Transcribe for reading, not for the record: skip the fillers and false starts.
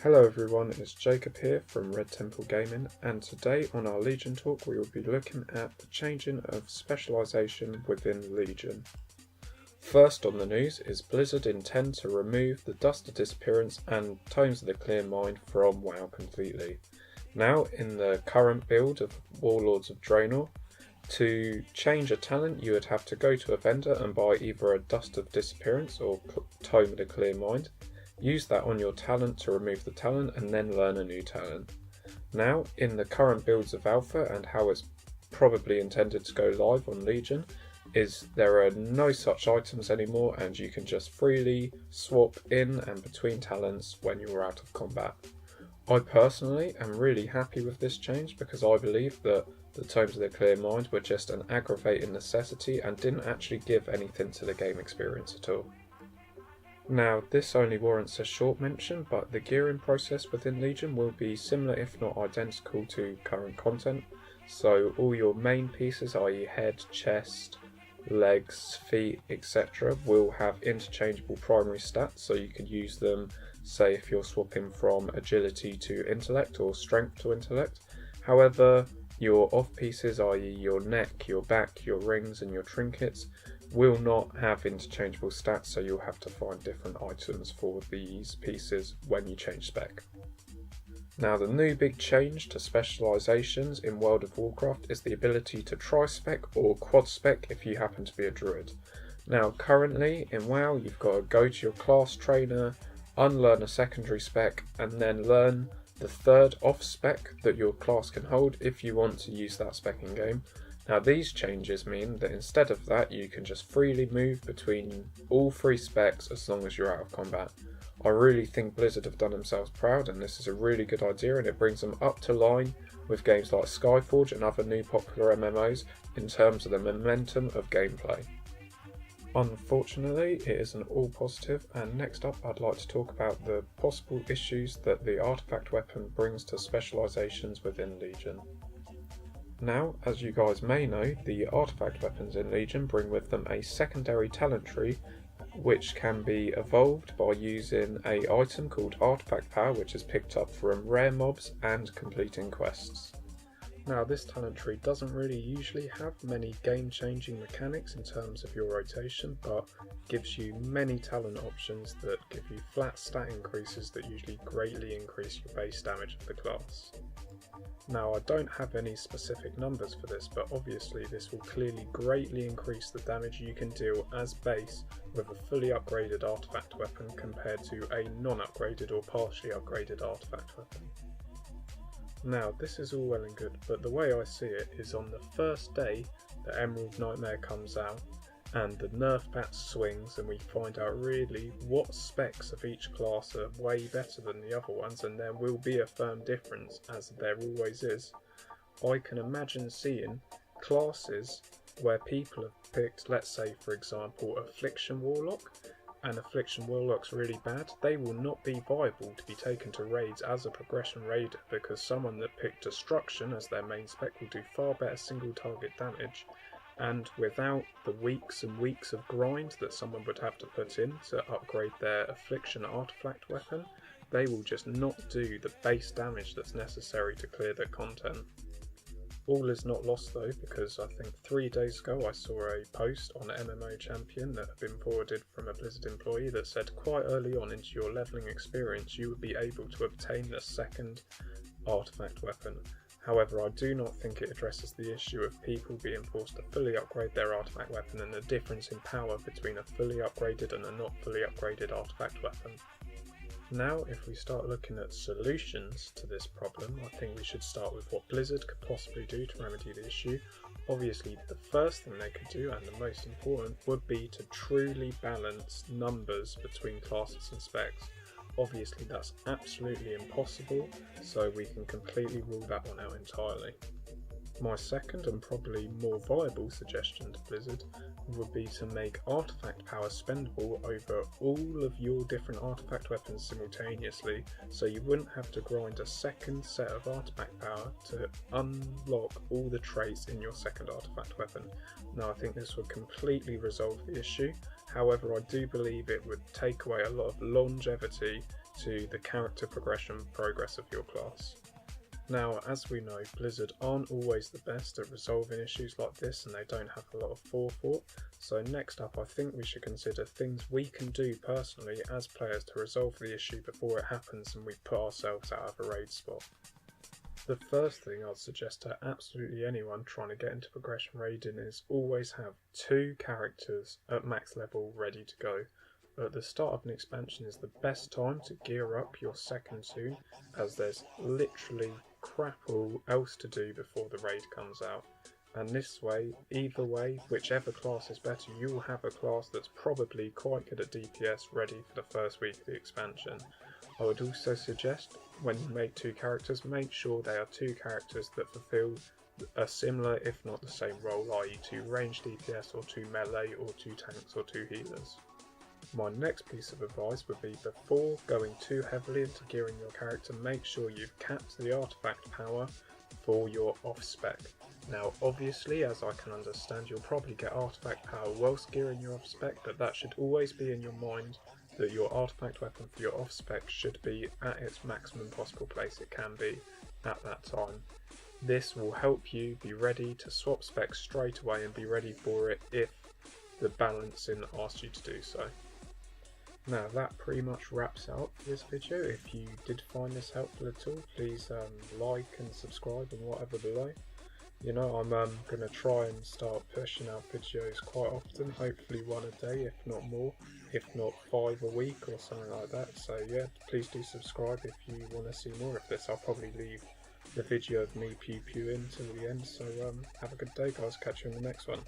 Hello everyone, it's Jacob here from Red Temple Gaming, and today on our Legion talk we will be looking at the changing of specialisation within Legion. First on the news is Blizzard intend to remove the Dust of Disappearance and Tomes of the Clear Mind from WoW completely. Now in the current build of Warlords of Draenor, to change a talent you would have to go to a vendor and buy either a Dust of Disappearance or Tome of the Clear Mind. Use that on your talent to remove the talent and then learn a new talent. Now, in the current builds of Alpha and how it's probably intended to go live on Legion, is there are no such items anymore and you can just freely swap in and between talents when you're out of combat. I personally am really happy with this change because I believe that the Tomes of the Clear Mind were just an aggravating necessity and didn't actually give anything to the game experience at all. Now, this only warrants a short mention, but the gearing process within Legion will be similar if not identical to current content. So all your main pieces, i.e. head, chest, legs, feet, etc. will have interchangeable primary stats, so you can use them, say if you're swapping from agility to intellect or strength to intellect. However, your off pieces, i.e. your neck, your back, your rings and your trinkets, will not have interchangeable stats, so you'll have to find different items for these pieces when you change spec. Now, the new big change to specializations in World of Warcraft is the ability to tri-spec or quad-spec if you happen to be a druid. Now, currently in WoW, you've got to go to your class trainer, unlearn a secondary spec, and then learn the third off spec that your class can hold if you want to use that spec in game. Now, these changes mean that instead of that, you can just freely move between all three specs as long as you're out of combat. I really think Blizzard have done themselves proud, and this is a really good idea, and it brings them up to line with games like Skyforge and other new popular MMOs in terms of the momentum of gameplay. Unfortunately, it isn't all positive, and next up I'd like to talk about the possible issues that the artifact weapon brings to specializations within Legion. Now, as you guys may know, the artifact weapons in Legion bring with them a secondary talent tree which can be evolved by using an item called Artifact Power, which is picked up from rare mobs and completing quests. Now, this talent tree doesn't really usually have many game-changing mechanics in terms of your rotation, but gives you many talent options that give you flat stat increases that usually greatly increase your base damage of the class. Now, I don't have any specific numbers for this, but obviously this will clearly greatly increase the damage you can deal as base with a fully upgraded artifact weapon compared to a non-upgraded or partially upgraded artifact weapon. Now, this is all well and good, but the way I see it is on the first day that Emerald Nightmare comes out and the nerf patch swings and we find out really what specs of each class are way better than the other ones, and there will be a firm difference, as there always is. I can imagine seeing classes where people have picked, let's say for example, Affliction Warlock, and Affliction Warlock's really bad. They will not be viable to be taken to raids as a progression raider, because someone that picked Destruction as their main spec will do far better single target damage, and without the weeks and weeks of grind that someone would have to put in to upgrade their Affliction artifact weapon, they will just not do the base damage that's necessary to clear their content. All is not lost though, because I think 3 days ago I saw a post on MMO Champion that had been forwarded from a Blizzard employee that said quite early on into your levelling experience you would be able to obtain the second artifact weapon. However, I do not think it addresses the issue of people being forced to fully upgrade their artifact weapon and the difference in power between a fully upgraded and a not fully upgraded artifact weapon. Now, if we start looking at solutions to this problem, I think we should start with what Blizzard could possibly do to remedy the issue. Obviously, the first thing they could do, and the most important, would be to truly balance numbers between classes and specs. Obviously, that's absolutely impossible, so we can completely rule that one out entirely. My second and probably more viable suggestion to Blizzard would be to make artifact power spendable over all of your different artifact weapons simultaneously, so you wouldn't have to grind a second set of artifact power to unlock all the traits in your second artifact weapon. Now, I think this would completely resolve the issue. However, I do believe it would take away a lot of longevity to the character progression progress of your class. Now, as we know, Blizzard aren't always the best at resolving issues like this, and they don't have a lot of forethought. So next up, I think we should consider things we can do personally as players to resolve the issue before it happens and we put ourselves out of a raid spot. The first thing I'd suggest to absolutely anyone trying to get into progression raiding is always have 2 characters at max level ready to go. At the start of an expansion is the best time to gear up your second 2, as there's literally crap all else to do before the raid comes out. And this way, either way, whichever class is better, you'll have a class that's probably quite good at DPS ready for the first week of the expansion. I would also suggest, when you make 2 characters, make sure they are 2 characters that fulfill a similar, if not the same role, i.e. 2 ranged DPS or 2 melee or 2 tanks or 2 healers. My next piece of advice would be, before going too heavily into gearing your character, make sure you've capped the artifact power for your off-spec. Now obviously, as I can understand, you'll probably get artifact power whilst gearing your off-spec, but that should always be in your mind that your artifact weapon for your off-spec should be at its maximum possible place it can be at that time. This will help you be ready to swap specs straight away and be ready for it if the balancing asks you to do so. Now that pretty much wraps it up for this video. If you did find this helpful at all, please like and subscribe and whatever below. You know, I'm going to try and start pushing out videos quite often, hopefully 1 a day if not more, if not 5 a week or something like that. So yeah, please do subscribe if you want to see more of this. I'll probably leave the video of me pew-pewing till the end, so have a good day guys, catch you in the next one.